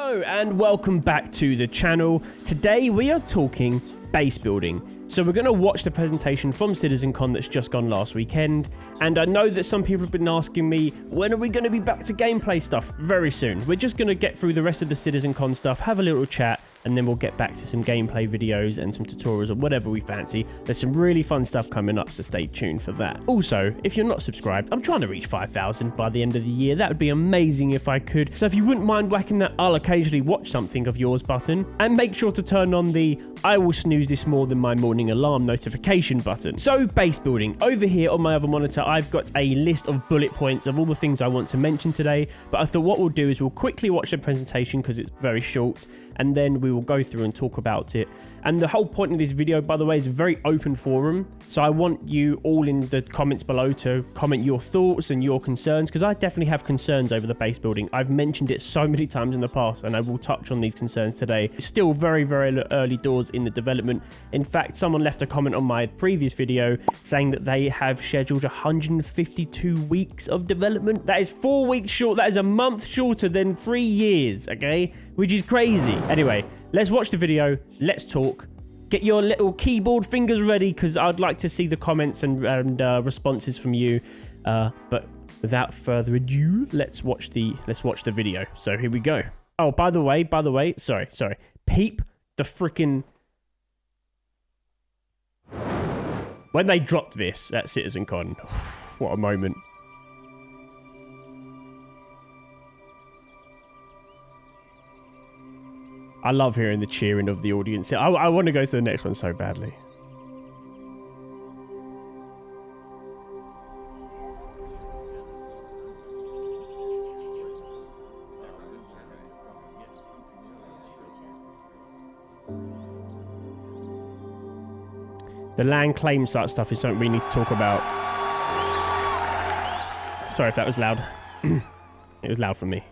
Hello and welcome back to the channel. Today we are talking base building. So we're going to watch the presentation from CitizenCon that's just gone last weekend. And I know that some people have been asking me, when are we going to be back to gameplay stuff? Very soon. We're just going to get through the rest of the CitizenCon stuff, have a little chat, and then we'll get back to some gameplay videos and some tutorials or whatever we fancy. There's some really fun stuff coming up, so stay tuned for that. Also, if you're not subscribed, I'm trying to reach 5,000 by the end of the year. That would be amazing if I could. So if you wouldn't mind whacking that I'll occasionally watch something of yours button, and make sure to turn on the I will snooze this more than my morning alarm notification button. So base building. Over here on my other monitor, I've got a list of bullet points of all the things I want to mention today, but I thought what we'll do is we'll quickly watch the presentation because it's very short, and then we will go through and talk about it. And the whole point of this video, by the way, is a very open forum, so I want you all in the comments below to comment your thoughts and your concerns, because I definitely have concerns over the base building. I've mentioned it so many times in the past, and I will touch on these concerns today. It's still very, very early doors in the development. In fact, someone left a comment on my previous video saying that they have scheduled 152 weeks of development. That is 4 weeks short. That is a month shorter than 3 years, okay? Which is crazy. Anyway, let's watch the video. Let's talk. Get your little keyboard fingers ready, because I'd like to see the comments and responses from you. But without further ado, let's watch the video. So here we go. Oh, by the way, sorry. Peep the freaking... When they dropped this at CitizenCon, what a moment. I love hearing the cheering of the audience. I want to go to the next one so badly. The land claim site stuff is something we need to talk about. Sorry if that was loud. It was loud for me.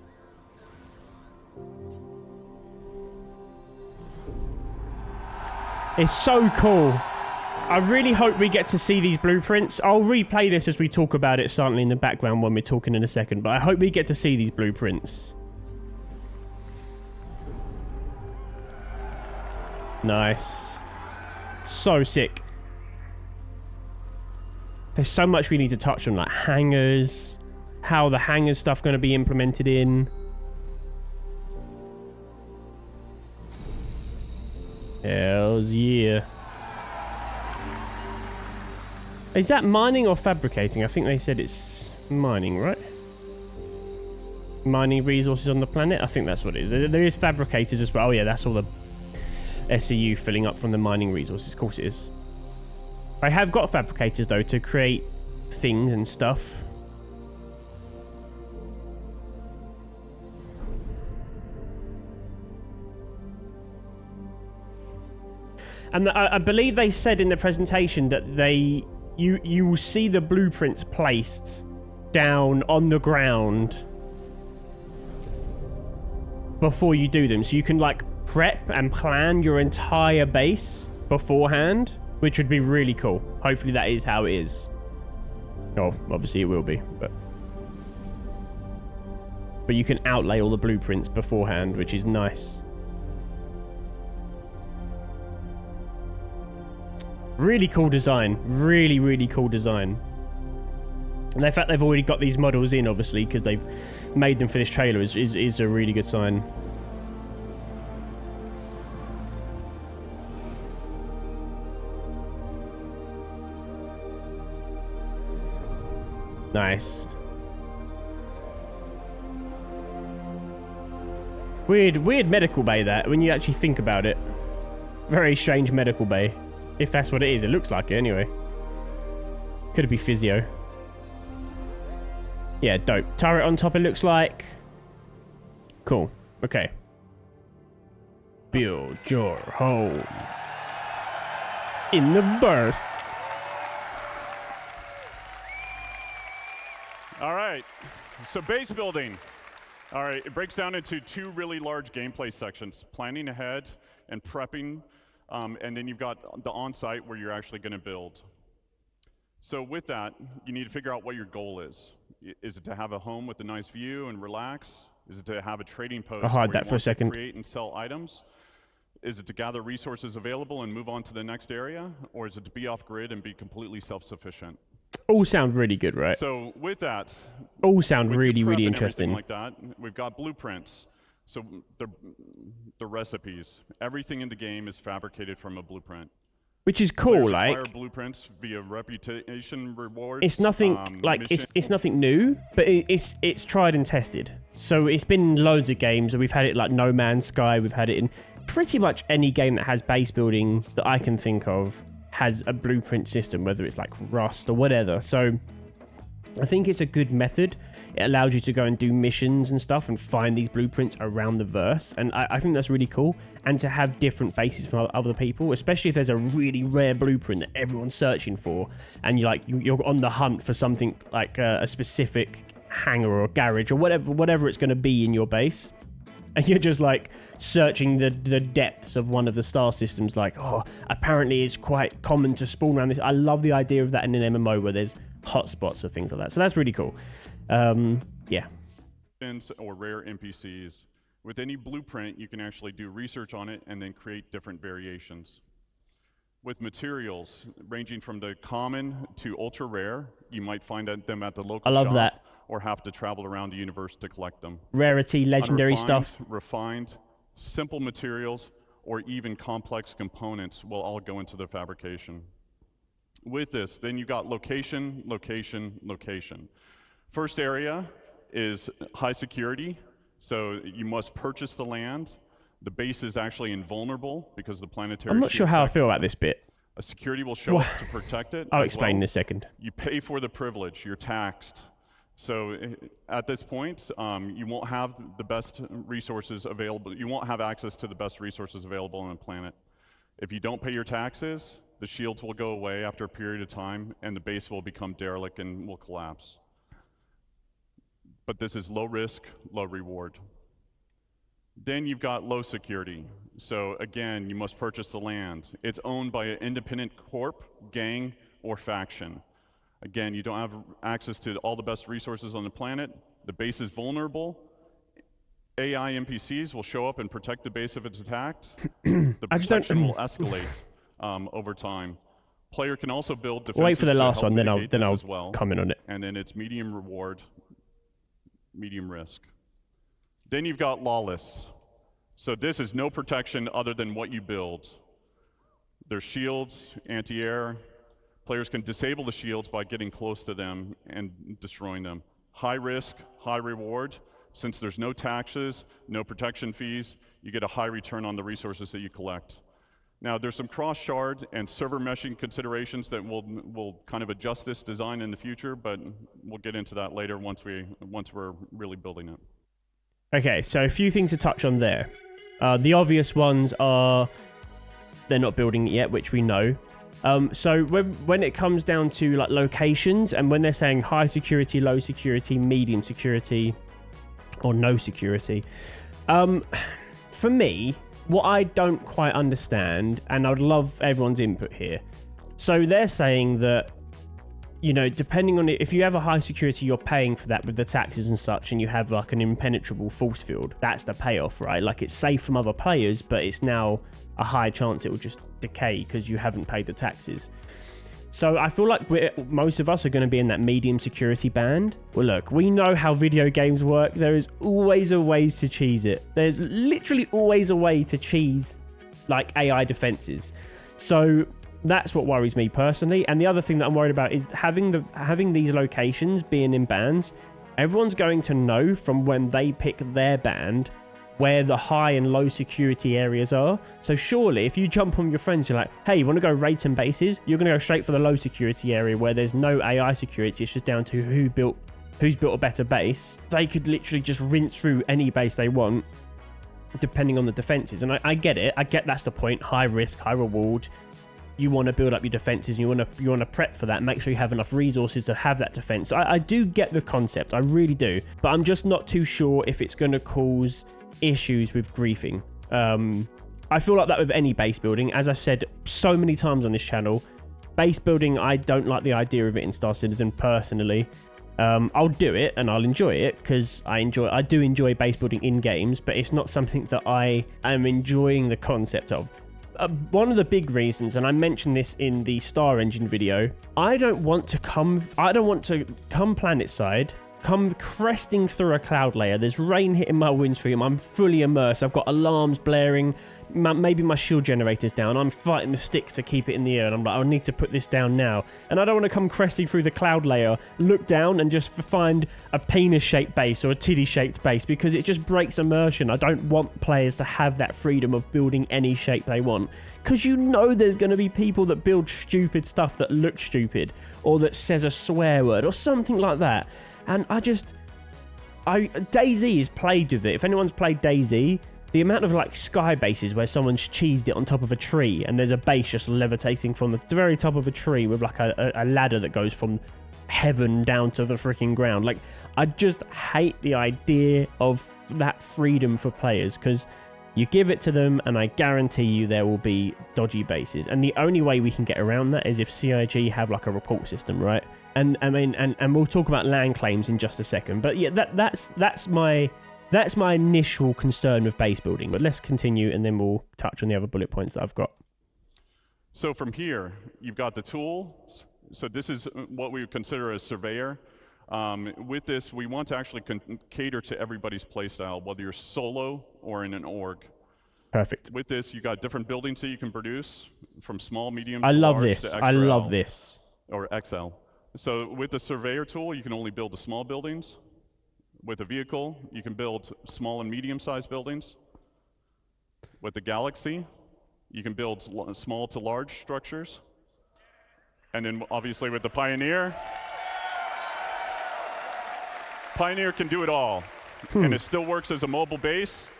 It's so cool. I really hope we get to see these blueprints. I'll replay this as we talk about it silently in the background when we're talking in a second, but I hope we get to see these blueprints. Nice. So sick. There's so much we need to touch on, like hangars, how the hangars stuff going to be implemented in. Hells yeah. Is that mining or fabricating? I think they said it's mining, right? Mining resources on the planet? I think that's what it is. There is fabricators as well. Oh yeah, that's all the SEU filling up from the mining resources. Of course it is. I have got fabricators though to create things and stuff. And I believe they said in the presentation that you will see the blueprints placed down on the ground before you do them. So you can like prep and plan your entire base beforehand, which would be really cool. Hopefully that is how it is. Oh, obviously it will be, but you can outlay all the blueprints beforehand, which is nice. Really cool design. Really, really cool design. And the fact they've already got these models in, obviously, because they've made them for this trailer is a really good sign. Nice. Weird medical bay that, when you actually think about it. Very strange medical bay. If that's what it is, it looks like it anyway. Could it be physio? Yeah, dope. Turret on top it looks like. Cool. Okay. Build your home in the birth. All right. So base building. All right. It breaks down into two really large gameplay sections: planning ahead and prepping. And then you've got the on-site where you're actually going to build. So with that, you need to figure out what your goal is. Is it to have a home with a nice view and relax? Is it to have a trading post? I'll hide where that you for a want to second. Create and sell items? Is it to gather resources available and move on to the next area? Or is it to be off grid and be completely self-sufficient? All sound really good, right? So with that, all sound with really, your prep really and interesting. like that, we've got blueprints. So the recipes, everything in the game is fabricated from a blueprint. Which is cool, Players like acquire blueprints via reputation rewards. it's nothing it's nothing new, but it's tried and tested. So it's been loads of games. We've had it like No Man's Sky. We've had it in pretty much any game that has base building that I can think of has a blueprint system, whether it's like Rust or whatever. So I think it's a good method. It allows you to go and do missions and stuff and find these blueprints around the verse. And I think that's really cool. And to have different bases from other people, especially if there's a really rare blueprint that everyone's searching for, and you're on the hunt for something like a specific hangar or garage or whatever it's going to be in your base. And you're just like searching the depths of one of the star systems, like, oh, apparently it's quite common to spawn around this. I love the idea of that in an MMO where there's hotspots or things like that. So that's really cool. Yeah. Or rare NPCs. With any blueprint, you can actually do research on it and then create different variations. With materials, ranging from the common to ultra rare, you might find them at the local shop. I love that. Or have to travel around the universe to collect them. Rarity, legendary stuff. Refined, simple materials, or even complex components will all go into the fabrication. With this, then you got location, location, location. First area is high security, so you must purchase the land. The base is actually invulnerable because the planetary. I'm not sure how I feel about this bit. A security will show up to protect it. I'll explain in a second. You pay for the privilege, you're taxed. So at this point, you won't have the best resources available. You won't have access to the best resources available on the planet. If you don't pay your taxes, the shields will go away after a period of time, and the base will become derelict and will collapse. But this is low risk, low reward. Then you've got low security. So again, you must purchase the land. It's owned by an independent corp, gang, or faction. Again, you don't have access to all the best resources on the planet. The base is vulnerable. AI NPCs will show up and protect the base if it's attacked. The protection will escalate over time. Player can also build defenses. Wait for the last one, then I'll well. comment on it. And then it's medium reward, medium risk. Then you've got lawless. So this is no protection other than what you build. There's shields, anti-air. Players can disable the shields by getting close to them and destroying them. High risk, high reward. Since there's no taxes, no protection fees, you get a high return on the resources that you collect. Now, there's some cross-shard and server meshing considerations that will kind of adjust this design in the future, but we'll get into that later once we're really building it. Okay, so a few things to touch on there. The obvious ones are they're not building it yet, which we know. So when it comes down to like locations, and when they're saying high security, low security, medium security, or no security, for me, what I don't quite understand, and I'd love everyone's input here. So they're saying that, you know, depending on it, if you have a high security, you're paying for that with the taxes and such, and you have like an impenetrable force field. That's the payoff, right? Like it's safe from other players, but it's now a high chance it will just decay because you haven't paid the taxes. So I feel like most of us are going to be in that medium security band. Well, look, we know how video games work. There is always a way to cheese it. There's literally always a way to cheese like AI defenses. So that's what worries me personally. And the other thing that I'm worried about is having these locations being in bands. Everyone's going to know from when they pick their band where the high and low security areas are. So surely if you jump on your friends, you're like, hey, you want to go raid some bases? You're going to go straight for the low security area where there's no AI security. It's just down to who's built a better base. They could literally just rinse through any base they want depending on the defenses. And I get it. I get that's the point. High risk, high reward. You want to build up your defenses, and you want to prep for that. Make sure you have enough resources to have that defense. I do get the concept. I really do. But I'm just not too sure if it's going to cause issues with griefing. I feel like that with any base building. As I've said so many times on this channel, base building, I don't like the idea of it in Star Citizen personally. I'll do it and I'll enjoy it because I do enjoy base building in games, but it's not something that I am enjoying the concept of. One of the big reasons, and I mentioned this in the Star Engine video, I don't want to come planet side, come cresting through a cloud layer. There's rain hitting my windscreen. I'm fully immersed. I've got alarms blaring. Maybe my shield generator's down. I'm fighting the sticks to keep it in the air. And I'm like, I need to put this down now. And I don't want to come cresting through the cloud layer, look down and just find a penis-shaped base or a titty-shaped base, because it just breaks immersion. I don't want players to have that freedom of building any shape they want. Because you know there's going to be people that build stupid stuff that looks stupid or that says a swear word or something like that. And DayZ is plagued with it. If anyone's played DayZ, the amount of like sky bases where someone's cheesed it on top of a tree and there's a base just levitating from the very top of a tree with like a ladder that goes from heaven down to the freaking ground. Like, I just hate the idea of that freedom for players, because you give it to them and I guarantee you there will be dodgy bases. And the only way we can get around that is if CIG have like a report system, right? And I mean, and we'll talk about land claims in just a second. But yeah, that's my initial concern with base building. But let's continue and then we'll touch on the other bullet points that I've got. So from here, you've got the tools. So this is what we would consider a surveyor. With this, we want to actually cater to everybody's playstyle, whether you're solo or in an org. Perfect. With this, you got different buildings that you can produce, from small, medium, to large, this. to XL. I love this. Or XL. So with the surveyor tool, you can only build the small buildings. With a vehicle, you can build small and medium-sized buildings. With the Galaxy, you can build small to large structures. And then obviously with the Pioneer, Pioneer can do it all. And it still works as a mobile base.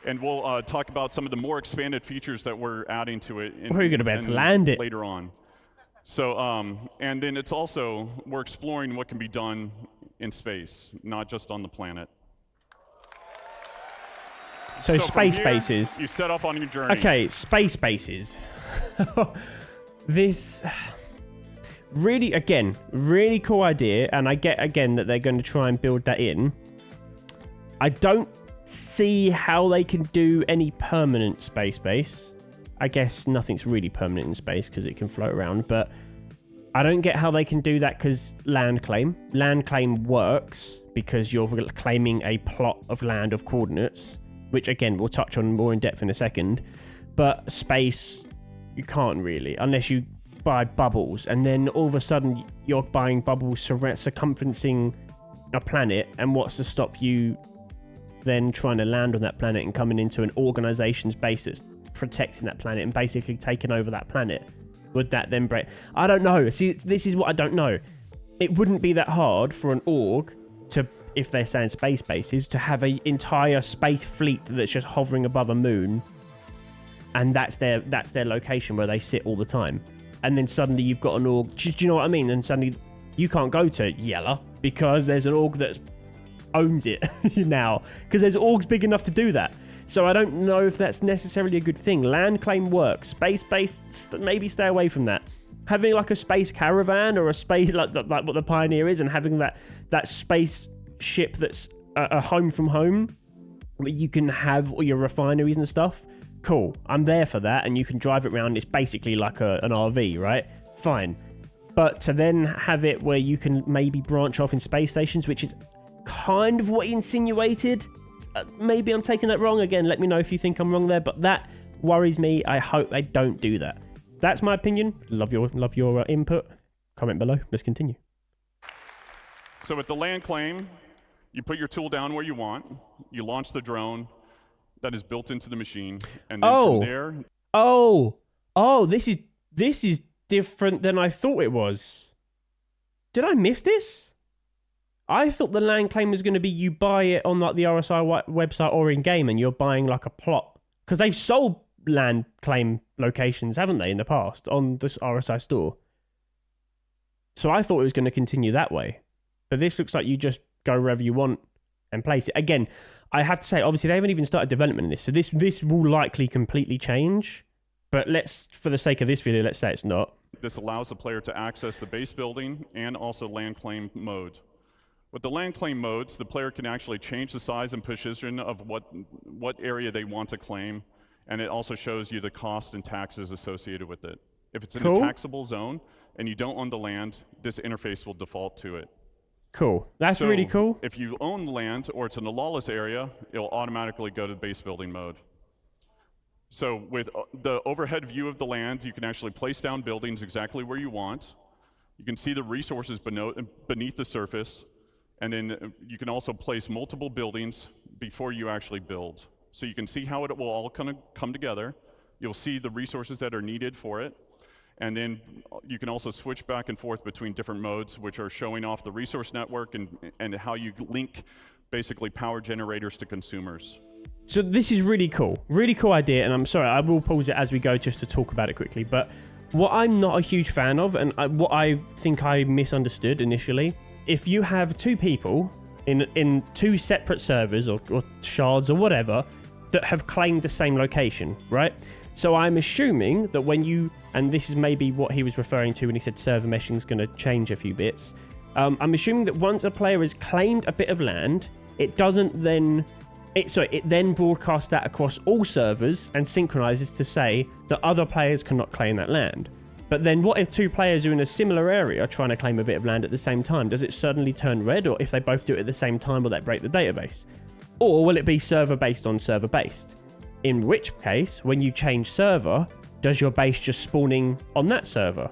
And we'll talk about some of the more expanded features that we're adding to it. We're going to be able to land it later on. So, and then it's also, we're exploring what can be done in space, not just on the planet. So space here, bases. You set off on your journey. Okay, space bases. This really, again, really cool idea. And I get, again, that they're going to try and build that in. I don't see how they can do any permanent space base. I guess nothing's really permanent in space because it can float around, but I don't get how they can do that because land claim. Land claim works because you're claiming a plot of land of coordinates, which again, we'll touch on more in depth in a second. But space, you can't really, unless you buy bubbles, and then all of a sudden you're buying bubbles circumferencing a planet, and what's to stop you then trying to land on that planet and coming into an organization's base that's protecting that planet and basically taking over that planet? Would that then break? I don't know. See, this is what I don't know. It wouldn't be that hard for an org to, if they're saying space bases, to have an entire space fleet that's just hovering above a moon, and that's their location where they sit all the time. And then suddenly you've got an org. Do you know what I mean? And suddenly you can't go to Yella because there's an org that owns it now, because there's orgs big enough to do that. So I don't know if that's necessarily a good thing. Land claim works. Space-based, maybe stay away from that. Having like a space caravan or a space like what the Pioneer is, and having that space ship that's a home from home, where you can have all your refineries and stuff. Cool. I'm there for that, and you can drive it around. It's basically like an RV, right? Fine. But to then have it where you can maybe branch off in space stations, which is kind of what he insinuated. Maybe I'm taking that wrong. Again, let me know if you think I'm wrong there, but that worries me. I hope they don't do that. That's my opinion. Love your input. Comment below. Let's continue. So with the land claim, you put your tool down where you want. You launch the drone that is built into the machine, and then from there. This is different than I thought it was. Did I miss this? I thought the land claim was going to be you buy it on like the RSI website or in game, and you're buying like a plot, because they've sold land claim locations, haven't they, in the past on this RSI store. So I thought it was going to continue that way, but this looks like you just go wherever you want and place it. Again, I have to say, obviously they haven't even started development in this, so this will likely completely change. But let's, for the sake of this video, let's say it's not. This allows the player to access the base building and also land claim mode. With the land claim modes, the player can actually change the size and position of what area they want to claim, and it also shows you the cost and taxes associated with it. If it's in a taxable zone and you don't own the land, this interface will default to it. Cool. That's really cool. If you own land or it's in a lawless area, it'll automatically go to base building mode. So with the overhead view of the land, you can actually place down buildings exactly where you want. You can see the resources beneath the surface, and then you can also place multiple buildings before you actually build. So you can see how it will all come together. You'll see the resources that are needed for it. And then you can also switch back and forth between different modes, which are showing off the resource network and how you link basically power generators to consumers. So this is really cool idea. And I'm sorry, I will pause it as we go just to talk about it quickly. But what I'm not a huge fan of, and what I think I misunderstood initially, if you have two people in two separate servers or shards or whatever that have claimed the same location, right? So I'm assuming that when you, and this is maybe what he was referring to when he said server meshing is going to change a few bits. I'm assuming that once a player has claimed a bit of land, it then broadcasts that across all servers and synchronizes to say that other players cannot claim that land. But then what if two players are in a similar area trying to claim a bit of land at the same time? Does it suddenly turn red? Or if they both do it at the same time, will that break the database? Or will it be server based on server based? In which case, when you change server, does your base just spawning on that server?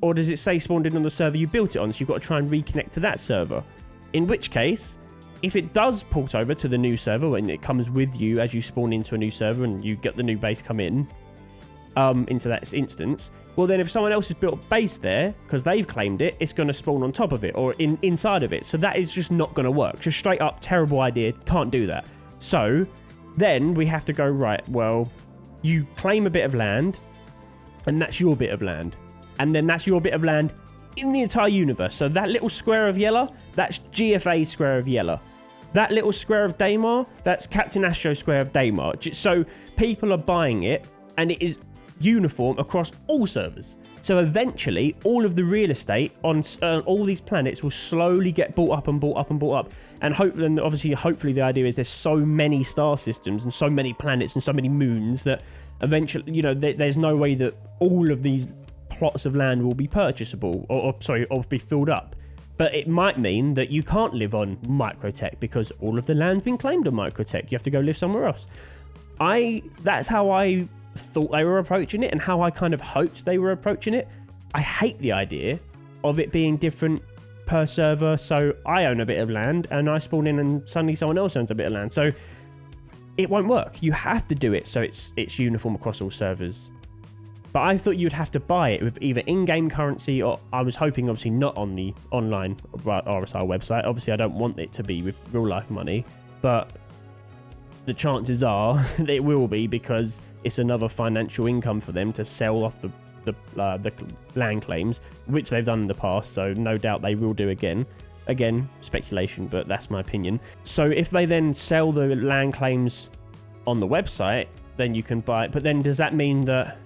Or does it say spawned in on the server you built it on, so you've got to try and reconnect to that server? In which case, if it does port over to the new server, when it comes with you as you spawn into a new server and you get the new base come in, into that instance, well then if someone else has built a base there, because they've claimed it, it's going to spawn on top of it or inside of it. So that is just not going to work. Just straight up terrible idea, can't do that. So then we have to go, right, well, you claim a bit of land, and that's your bit of land. And then that's your bit of land in the entire universe. So that little square of yellow, that's GFA square of yellow. That little square of Daymar, that's Captain Astro square of Daymar. So people are buying it, and it is uniform across all servers. So eventually, all of the real estate on all these planets will slowly get bought up and bought up and bought up. And hopefully the idea is there's so many star systems and so many planets and so many moons that eventually, there's no way that all of these plots of land will be purchasable or be filled up. But it might mean that you can't live on Microtech because all of the land's been claimed on Microtech. You have to go live somewhere else. That's how I thought they were approaching it and how I kind of hoped they were approaching it. I hate the idea of it being different per server. So I own a bit of land and I spawn in and suddenly someone else owns a bit of land. So it won't work. You have to do it so it's uniform across all servers. But I thought you'd have to buy it with either in-game currency or I was hoping obviously not on the online RSR website. Obviously I don't want it to be with real life money, but the chances are that it will be because it's another financial income for them to sell off the land claims, which they've done in the past, so no doubt they will do again. Again, speculation, but that's my opinion. So if they then sell the land claims on the website, then you can buy it. But then does that mean that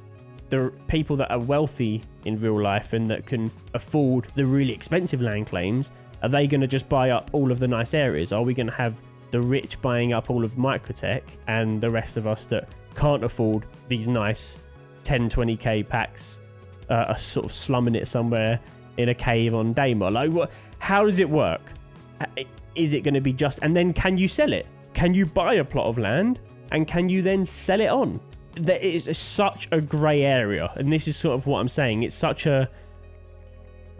the people that are wealthy in real life and that can afford the really expensive land claims, are they going to just buy up all of the nice areas? Are we going to have the rich buying up all of Microtech and the rest of us that can't afford these nice 10, 20k packs are sort of slumming it somewhere in a cave on Daymar? Like, how does it work? Is it going to be just... And then can you sell it? Can you buy a plot of land and can you then sell it on? There is such a grey area, and this is sort of what I'm saying. It's such a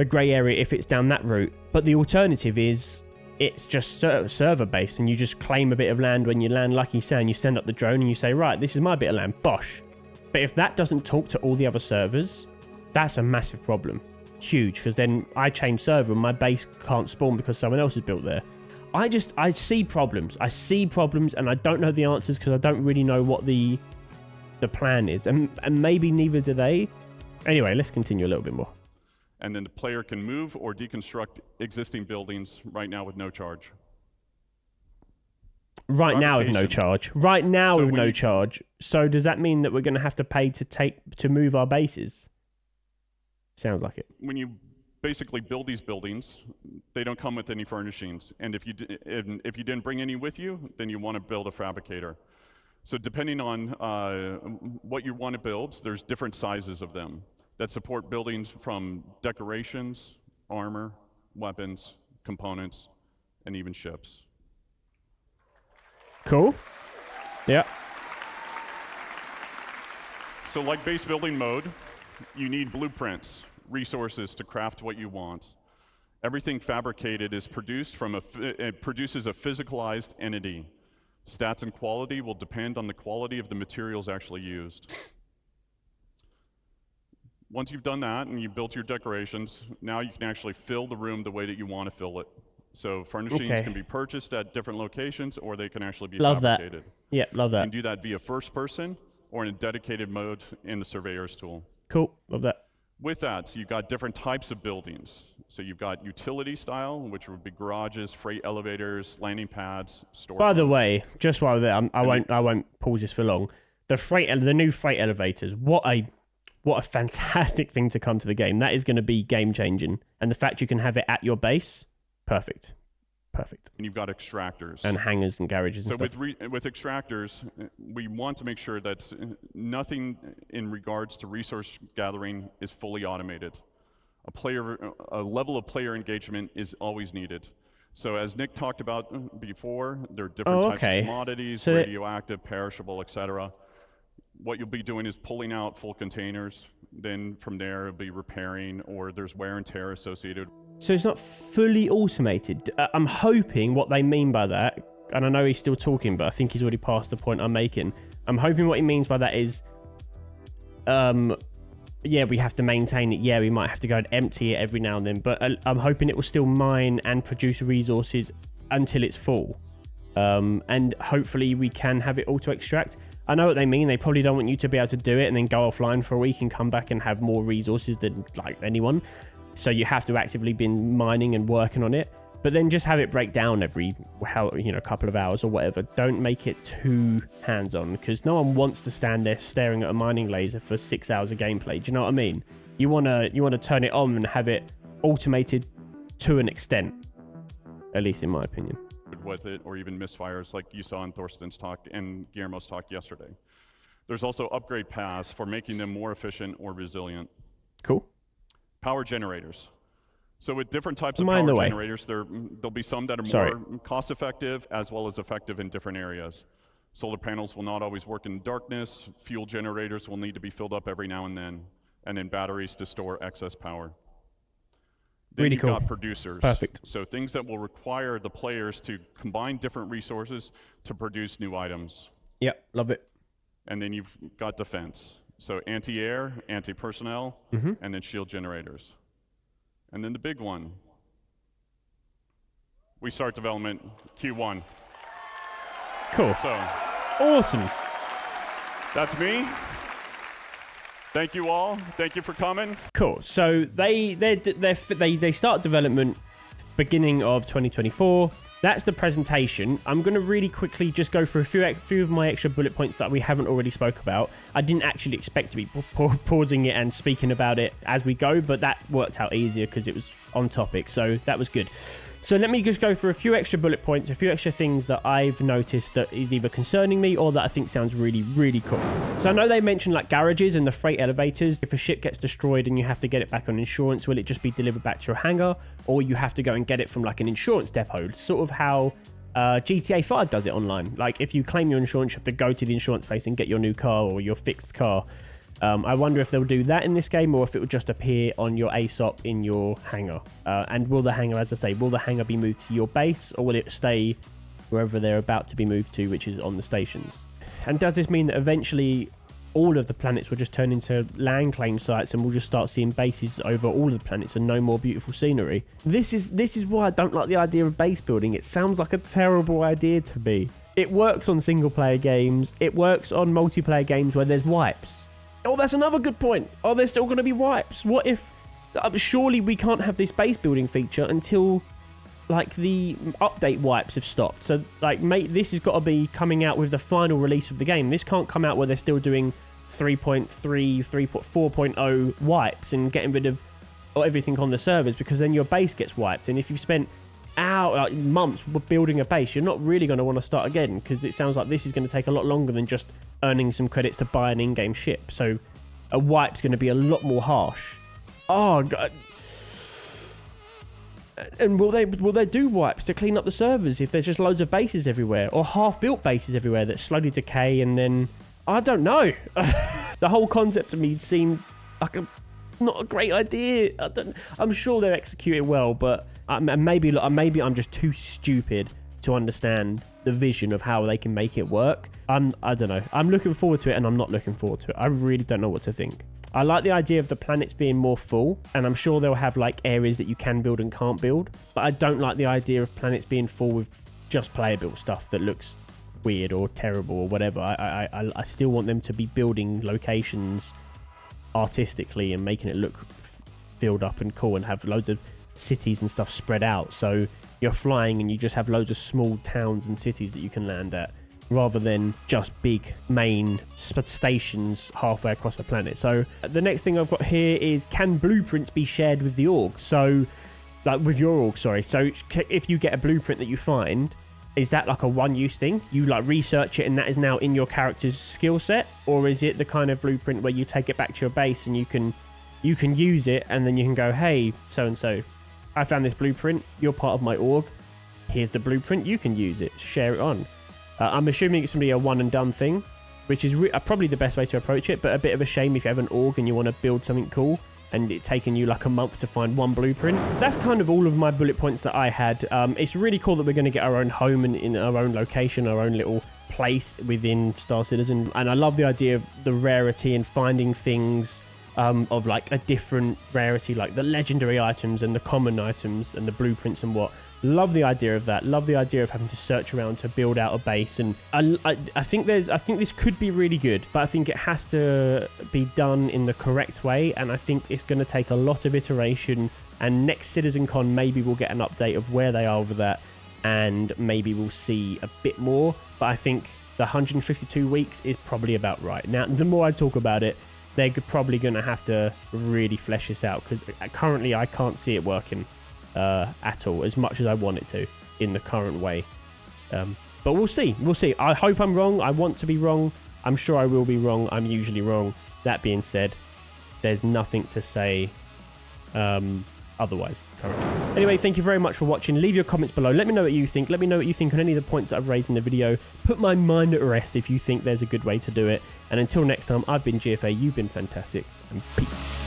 grey area if it's down that route. But the alternative is it's just server based and you just claim a bit of land when you land, like you say, and you send up the drone and you say, right, this is my bit of land, bosh. But if that doesn't talk to all the other servers, that's a massive problem. Huge, because then I change server and my base can't spawn because someone else has built there. I see problems. I see problems and I don't know the answers because I don't really know what the plan is. And maybe neither do they. Anyway, let's continue a little bit more. And then the player can move or deconstruct existing buildings right now with no charge. Right now with no charge. Right now with no charge. So does that mean that we're going to have to pay to move our bases? Sounds like it. When you basically build these buildings. They don't come with any furnishings. And if you didn't bring any with you, then you want to build a fabricator. So depending on what you want to build, there's different sizes of them that support buildings from decorations, armor, weapons, components, and even ships. Cool. Yeah. So like base building mode, you need blueprints, resources to craft what you want. Everything fabricated is produced from it produces a physicalized entity. Stats and quality will depend on the quality of the materials actually used. Once you've done that and you've built your decorations, now you can actually fill the room the way that you want to fill it. So furnishings can be purchased at different locations, or they can actually be fabricated. Yeah, love that. You can do that via first person or in a dedicated mode in the Surveyor's tool. Cool, love that. With that, you've got different types of buildings. So you've got utility style, which would be garages, freight elevators, landing pads, storefronts. By the way, just while there, I won't pause this for long. The new freight elevators, what a fantastic thing to come to the game. That is going to be game changing, and the fact you can have it at your base, perfect. And you've got extractors. And hangars and garages and stuff. So with extractors, we want to make sure that nothing in regards to resource gathering is fully automated. A level of player engagement is always needed. So as Nick talked about before, there are different types of commodities, radioactive, perishable, etc. What you'll be doing is pulling out full containers. Then from there, it'll be repairing, or there's wear and tear associated. So it's not fully automated. I'm hoping what they mean by that, and I know he's still talking, but I think he's already past the point I'm making. I'm hoping what he means by that is, yeah, we have to maintain it. Yeah, we might have to go and empty it every now and then, but I'm hoping it will still mine and produce resources until it's full. And hopefully we can have it auto-extract. I know what they mean. They probably don't want you to be able to do it and then go offline for a week and come back and have more resources than like anyone. So you have to actively be mining and working on it, but then just have it break down every couple of hours or whatever. Don't make it too hands-on, because no one wants to stand there staring at a mining laser for 6 hours of gameplay. Do you know what I mean? You wanna turn it on and have it automated to an extent, at least in my opinion. With it, or even misfires like you saw in Thorsten's talk and Guillermo's talk yesterday. There's also upgrade paths for making them more efficient or resilient. Cool. Power generators. So with different types of power generators, there'll be some that are more cost-effective as well as effective in different areas. Solar panels will not always work in darkness. Fuel generators will need to be filled up every now and then batteries to store excess power. Then really you've cool. got producers. Perfect. So things that will require the players to combine different resources to produce new items. Yep, love it. And then you've got defense. So anti-air, anti-personnel, and then shield generators. And then the big one. We start development Q1. Cool. So awesome. That's me. Thank you all. Thank you for coming. Cool. So they start development beginning of 2024. That's the presentation. I'm going to really quickly just go through a few of my extra bullet points that we haven't already spoke about. I didn't actually expect to be pausing it and speaking about it as we go, but that worked out easier because it was on topic. So that was good. So let me just go through a few extra bullet points, a few extra things that I've noticed that is either concerning me or that I think sounds really, really cool. So I know they mentioned like garages and the freight elevators. If a ship gets destroyed and you have to get it back on insurance, will it just be delivered back to your hangar, or you have to go and get it from like an insurance depot? Sort of how GTA-YT does it online. Like if you claim your insurance, you have to go to the insurance place and get your new car or your fixed car. I wonder if they'll do that in this game, or if it will just appear on your ASOP in your hangar. And will the hangar, as I say, will the hangar be moved to your base, or will it stay wherever they're about to be moved to, which is on the stations? And does this mean that eventually all of the planets will just turn into land claim sites and we'll just start seeing bases over all of the planets and no more beautiful scenery? This is why I don't like the idea of base building. It sounds like a terrible idea to me. It works on single player games. It works on multiplayer games where there's wipes. Oh, that's another good point. Are there still going to be wipes? What if... surely we can't have this base building feature until, like, the update wipes have stopped. So, like, mate, this has got to be coming out with the final release of the game. This can't come out where they're still doing 3.3, 4.0 wipes and getting rid of or everything on the servers, because then your base gets wiped. And if you've spent months building a base, you're not really going to want to start again, because it sounds like this is going to take a lot longer than just earning some credits to buy an in-game ship. So a wipe's going to be a lot more harsh. Oh god. And will they do wipes to clean up the servers if there's just loads of bases everywhere, or half-built bases everywhere that slowly decay? And then I don't know. The whole concept to me seems like not a great idea. I'm sure they'll execute it well, but maybe I'm just too stupid to understand the vision of how they can make it work. I don't know. I'm looking forward to it, and I'm not looking forward to it. I really don't know what to think. I like the idea of the planets being more full, and I'm sure they'll have like areas that you can build and can't build, but I don't like the idea of planets being full with just player built stuff that looks weird or terrible or whatever. I still want them to be building locations artistically and making it look filled up and cool, and have loads of cities and stuff spread out, so you're flying and you just have loads of small towns and cities that you can land at, rather than just big main stations halfway across the planet. So the next thing I've got here is, can blueprints be shared with the org? So like with your org, sorry. So if you get a blueprint that you find, is that like a one-use thing? You like research it and that is now in your character's skill set? Or is it the kind of blueprint where you take it back to your base and you can use it, and then you can go, hey, so-and-so, I found this blueprint, you're part of my org, here's the blueprint, you can use it, share it on. I'm assuming it's going to be a one and done thing, which is probably the best way to approach it, but a bit of a shame if you have an org and you want to build something cool and it's taken you like a month to find one blueprint. That's kind of all of my bullet points that I had. It's really cool that we're going to get our own home and in our own location, our own little place within Star Citizen. And I love the idea of the rarity and finding things of like a different rarity, like the legendary items and the common items and the blueprints and what. Love the idea of that. Love the idea of having to search around to build out a base. And I think this could be really good, but I think it has to be done in the correct way. And I think it's going to take a lot of iteration. And next CitizenCon, maybe we'll get an update of where they are with that, and maybe we'll see a bit more. But I think the 152 weeks is probably about right. Now, the more I talk about it, they're probably going to have to really flesh this out, because currently I can't see it working at all as much as I want it to in the current way. But we'll see. I hope I'm wrong. I want to be wrong. I'm sure I will be wrong. I'm usually wrong. That being said, there's nothing to say otherwise currently. Anyway, thank you very much for watching. Leave your comments below. Let me know what you think. Let me know what you think on any of the points that I've raised in the video. Put my mind at rest if you think there's a good way to do it. And until next time, I've been GFA, you've been fantastic, and peace.